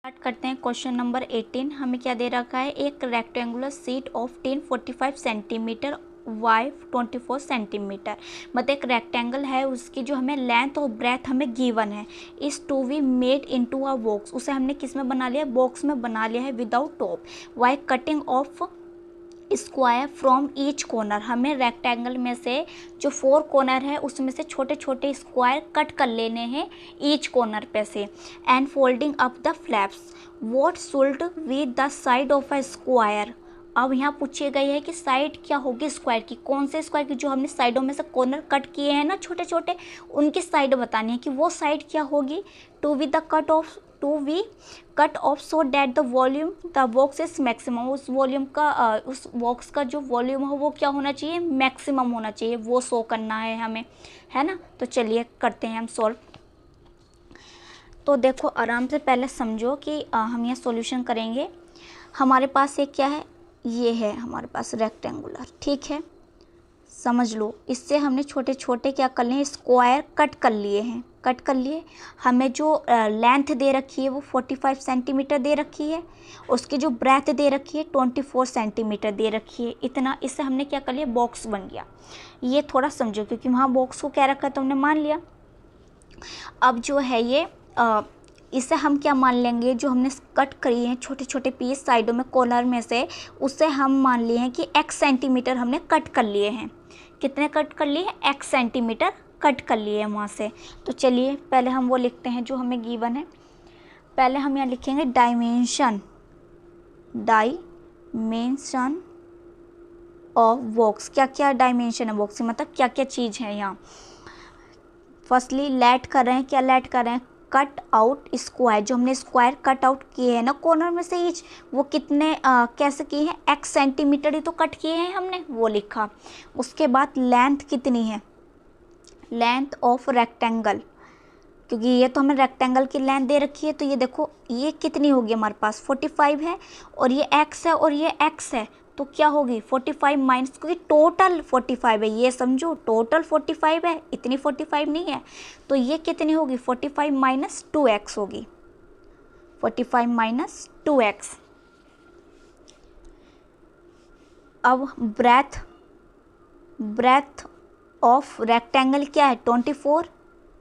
Start करते हैं। Question number 18 हमें क्या दे रखा है, एक rectangular sheet of 10 45 centimetre by 24 centimetre. मतलब एक रेक्टेंगल है, उसकी जो हमें लेंथ और ब्रेथ हमें गिवन है। Is to be made into a box, उसे हमने किस में बना लिया, बॉक्स में बना लिया है without top. By cutting off square from each corner, हमें रेक्टेंगल में से जो 4 कॉर्नर है उसमें से छोटे छोटे स्क्वायर कट कर लेने हैं ईच कॉर्नर पे से। And folding up the flaps, what should be the side of a square. अब यहाँ पूछी गई है कि साइड क्या होगी स्क्वायर की, कौन से स्क्वायर की, जो हमने साइडों में से कॉर्नर कट किए हैं ना छोटे छोटे, उनकी साइड बतानी है कि वो साइड क्या होगी। To be cut off so that the volume the box is maximum, उस वॉल्यूम का उस बॉक्स का जो वॉल्यूम हो वो क्या होना चाहिए, मैक्सिमम होना चाहिए, वो शो करना है हमें, है ना। तो चलिए करते हैं हम सॉल्व। तो देखो आराम से पहले समझो कि हम यहाँ सॉल्यूशन करेंगे। हमारे पास एक क्या है, ये है हमारे पास रेक्टेंगुलर, ठीक है, समझ लो। इससे हमने छोटे छोटे क्या कर लिए, स्क्वायर कट कर लिए हैं, कट कर लिए। हमें जो लेंथ दे रखी है वो 45 सेंटीमीटर दे रखी है, उसकी जो ब्रेथ दे रखी है 24 सेंटीमीटर दे रखी है। इतना, इससे हमने क्या कर लिया, बॉक्स बन गया। ये थोड़ा समझो क्योंकि वहाँ बॉक्स को क्या रखा है तो हमने मान लिया। अब जो है ये इसे हम क्या मान लेंगे, जो हमने कट करी हैं छोटे छोटे पीस साइडों में कॉर्नर में से, उससे हम मान लिए हैं कि x सेंटीमीटर हमने कट कर लिए हैं। कितने कट कर लिए हैं, x सेंटीमीटर कट कर लिए हैं वहाँ से। तो चलिए पहले हम वो लिखते हैं जो हमें गिवन है। पहले हम यहाँ लिखेंगे डायमेंशन ऑफ बॉक्स। क्या क्या डायमेंशन है बॉक्स, मतलब क्या क्या चीज़ है यहाँ। फर्स्टली लेट कर रहे हैं, क्या लेट कर रहे हैं, कट आउट स्क्वायर, जो हमने स्क्वायर कट आउट किए हैं ना कॉर्नर में से ईच, वो कितने कैसे किए हैं, x सेंटीमीटर ही तो कट किए हैं हमने, वो लिखा। उसके बाद लेंथ कितनी है, लेंथ ऑफ रेक्टेंगल, क्योंकि ये तो हमें रेक्टेंगल की लेंथ दे रखी है। तो ये देखो ये कितनी होगी हमारे पास 45 है, और ये x है और ये x है, तो क्या होगी 45 माइनस, क्योंकि टोटल 45 है, ये समझो टोटल 45 है, इतनी 45 नहीं है। तो ये कितनी होगी 45 माइनस 2x होगी, 45 माइनस 2x। अब ब्रेथ ऑफ रेक्टेंगल क्या है 24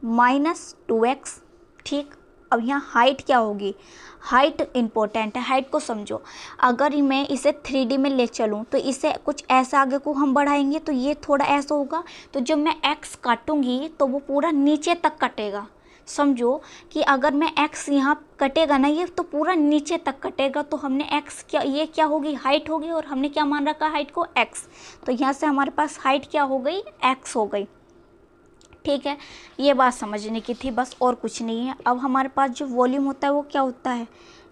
माइनस 2x, ठीक। अब यहाँ हाइट क्या होगी, हाइट इंपॉर्टेंट है, हाइट को समझो। अगर मैं इसे 3D में ले चलूँ तो इसे कुछ ऐसा आगे को हम बढ़ाएंगे तो ये थोड़ा ऐसा होगा, तो जब मैं x काटूंगी तो वो पूरा नीचे तक कटेगा। समझो कि अगर मैं x यहाँ कटेगा ना, ये तो पूरा नीचे तक कटेगा। तो हमने x क्या, ये क्या होगी, हाइट होगी, और हमने क्या मान रखा हाइट को x। तो यहाँ से हमारे पास हाइट क्या हो गई, x हो गई, ठीक है। ये बात समझने की थी बस, और कुछ नहीं है। अब हमारे पास जो वॉल्यूम होता है वो क्या होता है,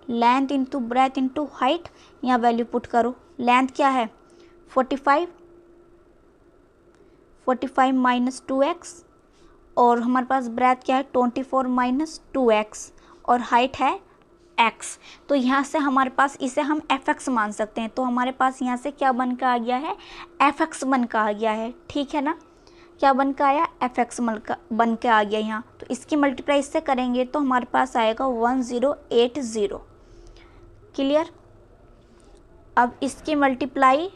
length into breadth into height. यहाँ वैल्यू पुट करो, लेंथ क्या है 45 माइनस 2x, और हमारे पास ब्रेथ क्या है 24 माइनस 2x, और हाइट है x। तो यहाँ से हमारे पास इसे हम fx मान सकते हैं। तो हमारे पास यहाँ से क्या बन के आ गया है, fx बन के आ गया है, ठीक है ना। क्या बन के आया, fx बन के आ गया यहाँ। तो इसकी मल्टीप्लाई इससे करेंगे तो हमारे पास आएगा 1080, क्लियर। अब इसकी मल्टीप्लाई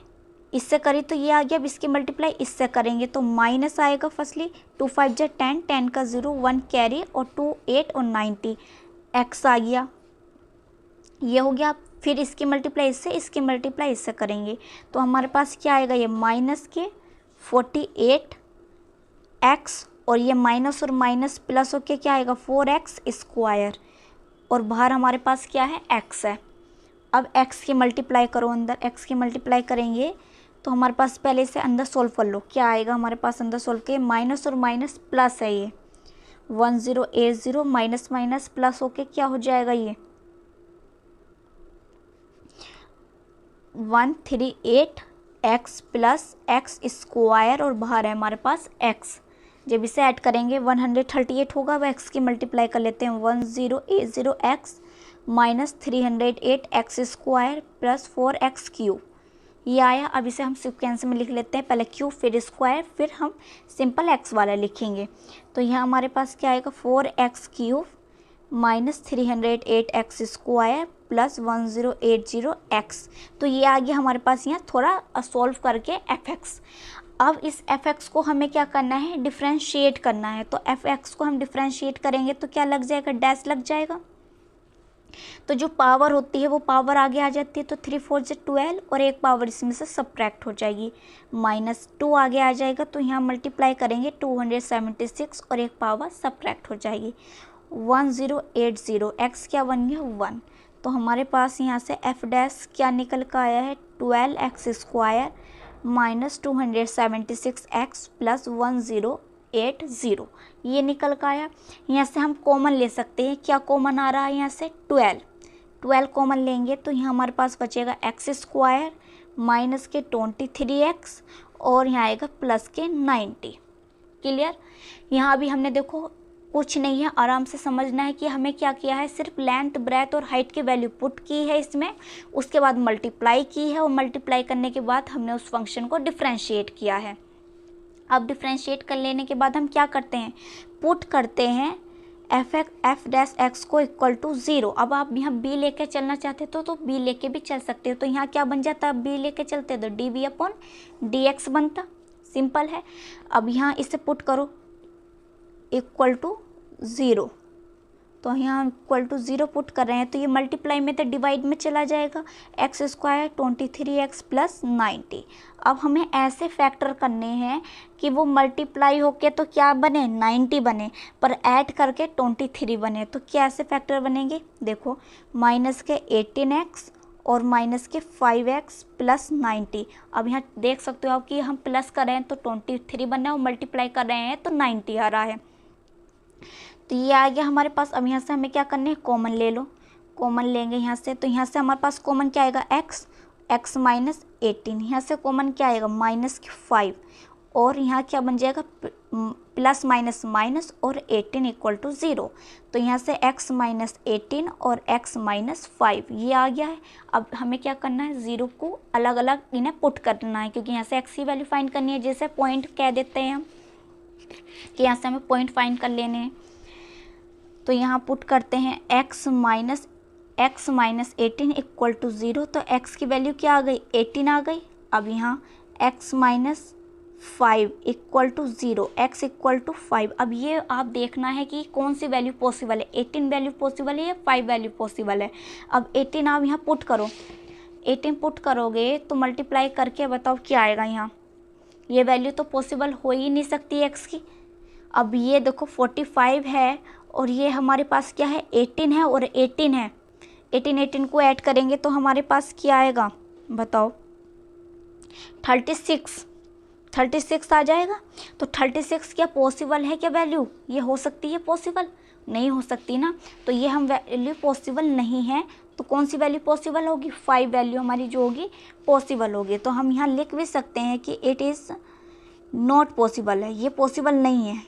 इससे करी तो ये आ गया, अब इसकी मल्टीप्लाई इससे करेंगे तो माइनस आएगा। फर्स्टली 2 5 जा 10, 10 का 0, 1 कैरी, और 2 8 और 90, x आ गया, ये हो गया। फिर इसकी मल्टीप्लाई इससे, इसकी मल्टीप्लाई इससे करेंगे तो हमारे पास क्या आएगा, ये माइनस के 48x, और ये माइनस और माइनस प्लस होके क्या आएगा 4x स्क्वायर, और बाहर हमारे पास क्या है x है। अब x की मल्टीप्लाई करो, अंदर x की मल्टीप्लाई करेंगे तो हमारे पास पहले से अंदर सोल्व कर लो, क्या आएगा हमारे पास अंदर सोल्व के, माइनस और माइनस प्लस है, ये 1080 माइनस माइनस प्लस होके क्या हो जाएगा, ये 138x प्लस x स्क्वायर, और बाहर है हमारे पास x। जब इसे ऐड करेंगे 138 होगा, अब x की मल्टीप्लाई कर लेते हैं, 1080x minus 308x square plus 4x cube, ये आया। अब इसे हम सिक्वेंस में लिख लेते हैं, पहले क्यूब फिर स्क्वायर, फिर हम सिंपल x वाला लिखेंगे। तो यहाँ हमारे पास क्या आएगा 4x cube minus 308 x square plus 1080 x. तो ये आ गया हमारे पास यहाँ थोड़ा सॉल्व करके एफ एक्स। अब इस एफ एक्स को हमें क्या करना है, डिफ्रेंशिएट करना है। तो एफ एक्स को हम डिफ्रेंशिएट करेंगे तो क्या लग जाएगा, डैश लग जाएगा। तो जो पावर होती है वो पावर आगे आ जाती है, तो 3 4 से 12 और एक पावर इसमें से सब्ट्रैक्ट हो जाएगी, -2 आगे आ जाएगा। तो यहाँ मल्टीप्लाई करेंगे 276 और एक पावर सब्ट्रैक्ट हो जाएगी 1080। एक्स क्या बन गया 1। तो हमारे पास यहाँ से एफ डैश क्या निकल कर आया है 12 x square minus 276 x plus 1080, ये निकल कर आया। यहाँ से हम कॉमन ले सकते हैं, क्या कॉमन आ रहा है यहाँ से 12 कॉमन लेंगे तो यहाँ हमारे पास बचेगा एक्स स्क्वायर माइनस के 23x और यहाँ आएगा प्लस के 90। क्लियर। यहाँ अभी हमने देखो कुछ नहीं है, आराम से समझना है कि हमें क्या किया है, सिर्फ लेंथ ब्रेथ और हाइट की वैल्यू पुट की है इसमें, उसके बाद मल्टीप्लाई की है और मल्टीप्लाई करने के बाद हमने उस फंक्शन को डिफ्रेंशिएट किया है। अब डिफ्रेंशिएट कर लेने के बाद हम क्या करते हैं, पुट करते हैं एफ डैश एक्स को इक्वल टू 0। अब आप यहाँ बी लेके चलना चाहते तो बी लेके भी चल सकते हो। तो यहाँ क्या बन जाता, बी लेके चलते तो d V upon d x बनता, सिंपल है। अब यहाँ इसे पुट करो इक्वल टू 0, तो यहाँ इक्वल टू 0 पुट कर रहे हैं तो ये मल्टीप्लाई में तो डिवाइड में चला जाएगा, एक्स स्क्वायर 23x प्लस 90। अब हमें ऐसे फैक्टर करने हैं कि वो मल्टीप्लाई होके तो क्या बने 90 बने, पर ऐड करके 23 बने। तो क्या ऐसे फैक्टर बनेंगे, देखो माइनस के 18x और माइनस के 5x प्लस 90। अब यहाँ देख सकते हो आप कि हम प्लस कर रहे हैं तो 23 बन रहा है और मल्टीप्लाई कर रहे हैं तो 90 आ रहा है। तो ये आ गया हमारे पास। अब यहाँ से हमें क्या करना है, कॉमन ले लो, कॉमन लेंगे यहाँ से। तो यहाँ से हमारे पास कॉमन क्या आएगा x माइनस 18, यहाँ से कॉमन क्या आएगा -5 और यहाँ क्या बन जाएगा प्लस माइनस माइनस और 18 इक्वल टू 0। तो यहाँ से x माइनस 18 और x माइनस 5 ये आ गया है। अब हमें क्या करना है, 0 को अलग अलग इन्हें पुट करना है, क्योंकि यहाँ से x की वैल्यू फाइंड करनी है। जैसे पॉइंट कह देते हैं हम कि यहाँ से हमें पॉइंट फाइंड कर लेने हैं। तो यहाँ पुट करते हैं x माइनस 18 इक्वल टू 0। तो x की वैल्यू क्या आ गई 18 आ गई। अब यहाँ x minus 5 equal to 0, x equal to 5। अब ये आप देखना है कि कौन सी वैल्यू पॉसिबल है, 18 वैल्यू पॉसिबल है या 5 वैल्यू पॉसिबल है। अब 18 आप यहाँ पुट करो, 18 पुट करोगे तो मल्टीप्लाई करके बताओ क्या आएगा। यहाँ ये वैल्यू तो पॉसिबल हो ही नहीं सकती x की। अब ये देखो 45 है और ये हमारे पास क्या है 18 है और 18 है, 18 को ऐड करेंगे तो हमारे पास क्या आएगा बताओ 36 आ जाएगा। तो 36 क्या पॉसिबल है क्या वैल्यू, ये हो सकती है पॉसिबल, नहीं हो सकती ना। तो ये हम वैल्यू पॉसिबल नहीं है, तो कौन सी वैल्यू पॉसिबल होगी, 5 वैल्यू हमारी जो होगी पॉसिबल होगी। तो हम यहाँ लिख भी सकते हैं कि इट इज़ नॉट पॉसिबल है, ये पॉसिबल नहीं है,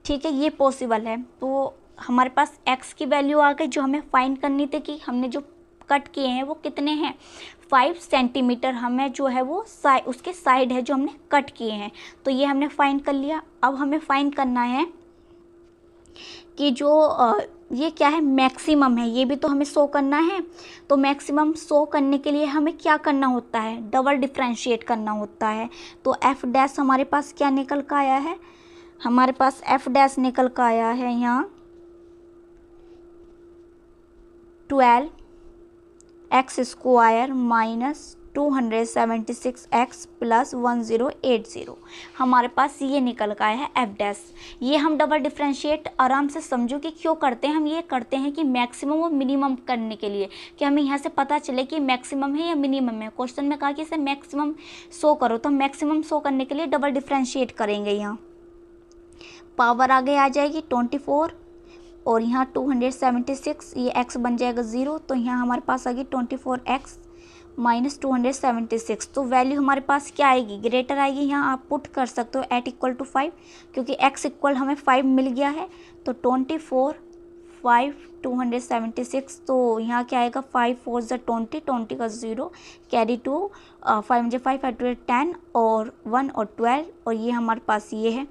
ठीक है, ये पॉसिबल है। तो हमारे पास x की वैल्यू आ गई जो हमें फाइंड करनी थी कि हमने जो कट किए हैं वो कितने हैं 5 सेंटीमीटर हमें जो है वो उसके साइड है जो हमने कट किए हैं। तो ये हमने फाइंड कर लिया। अब हमें फाइंड करना है कि जो ये क्या है मैक्सिमम है, ये भी तो हमें शो करना है। तो मैक्सिमम शो करने के लिए हमें क्या करना होता है, डबल डिफ्रेंशिएट करना होता है। तो एफ डैश हमारे पास क्या निकल का आया है, हमारे पास एफ डैश निकल का आया है यहाँ 12 x square minus 276 x plus 1080, हमारे पास ये निकल का है एफ डैश। ये हम डबल डिफ्रेंशिएट आराम से समझो कि क्यों करते हैं, हम ये करते हैं कि मैक्सिमम और मिनिमम करने के लिए, कि हमें यहाँ से पता चले कि मैक्सिमम है या मिनिमम है। क्वेश्चन में कहा कि इसे मैक्सिमम शो करो, तो मैक्सिमम शो करने के लिए डबल डिफ्रेंशिएट करेंगे। यहाँ पावर आगे आ जाएगी 24 और यहाँ 276, ये x बन जाएगा 0। तो यहाँ हमारे पास आ गई 24x माइनस 276। तो वैल्यू हमारे पास क्या आएगी, ग्रेटर आएगी। यहाँ आप पुट कर सकते हो एट इक्वल टू 5, क्योंकि x इक्वल हमें 5 मिल गया है। तो 24 5 276, तो यहाँ क्या आएगा 5 4 ज़ा 20 का 0 कैरी 2 5 5 10 और 1 और 12, और ये हमारे पास ये है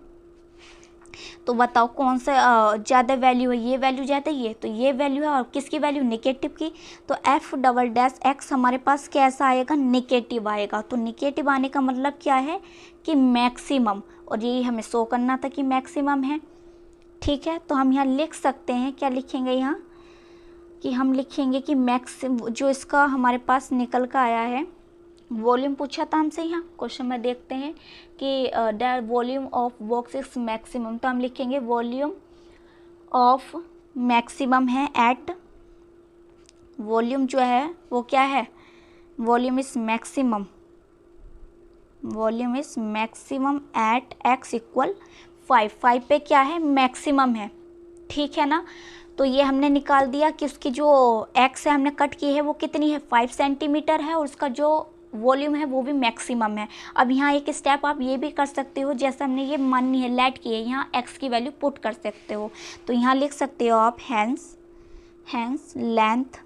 तो बताओ कौन सा ज़्यादा वैल्यू है, ये वैल्यू ज़्यादा ये, तो ये वैल्यू है, और किसकी वैल्यू नेगेटिव की, तो एफ डबल डैश एक्स हमारे पास कैसा आएगा, नेगेटिव आएगा। तो नेगेटिव आने का मतलब क्या है कि मैक्सिमम, और ये हमें शो करना था कि मैक्सिमम है। ठीक है, तो हम यहाँ लिख सकते हैं, क्या लिखेंगे यहाँ कि हम लिखेंगे कि जो इसका हमारे पास निकल का आया है, वॉल्यूम पूछा था हमसे यहाँ क्वेश्चन में, देखते हैं कि the volume of box is maximum, तो हम लिखेंगे वॉल्यूम ऑफ मैक्सिमम है एट, वॉल्यूम जो है वो क्या है, volume is maximum, volume is maximum at x equal 5 पे क्या है, मैक्सिमम है। ठीक है ना, तो ये हमने निकाल दिया कि उसकी जो एक्स है हमने कट की है वो कितनी है, 5 सेंटीमीटर है, और उसका जो वॉल्यूम है वो भी मैक्सिमम है। अब यहाँ एक स्टेप आप ये भी कर सकते हो, जैसे हमने ये मानी है लेट की है, यहाँ एक्स की वैल्यू पुट कर सकते हो, तो यहाँ लिख सकते हो आप हैंस लेंथ,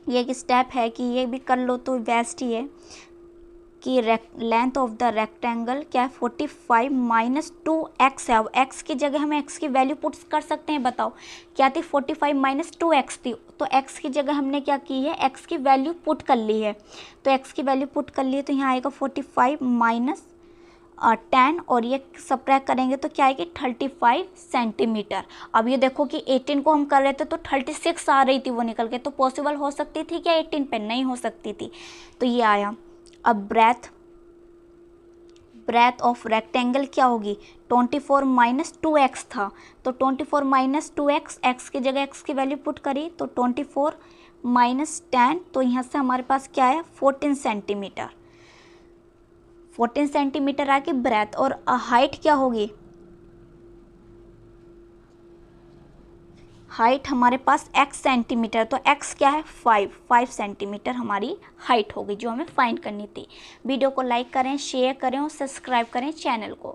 ये एक स्टेप है कि ये भी कर लो तो बेस्ट ही है कि लेंथ ऑफ द रेक्टेंगल क्या है, 45 माइनस 2x है। अब x की जगह हम x की वैल्यू पुट कर सकते हैं, बताओ क्या थी, 45 माइनस 2x थी, तो x की जगह हमने क्या की है, x की वैल्यू पुट कर ली है, तो x की वैल्यू पुट कर ली है, तो यहाँ आएगा 45 माइनस 10, और ये सब्ट्रैक्ट करेंगे तो क्या आएगी, 35 सेंटीमीटर। अब ये देखो कि 18 को हम कर रहे थे तो 36 आ रही थी वो निकल के, तो पॉसिबल हो सकती थी क्या 18 पे, नहीं हो सकती थी, तो ये आया। अब ब्रेथ ऑफ रेक्टेंगल क्या होगी, 24 माइनस 2x था, तो 24 माइनस 2x, एक्स की जगह x की वैल्यू पुट करी तो 24 माइनस 10, तो यहाँ से हमारे पास क्या है, 14 सेंटीमीटर, 14 सेंटीमीटर आके ब्रेथ। और हाइट क्या होगी, हाइट हमारे पास x सेंटीमीटर, तो x क्या है, 5 सेंटीमीटर हमारी हाइट होगी जो हमें फाइंड करनी थी। वीडियो को लाइक करें, शेयर करें और सब्सक्राइब करें चैनल को।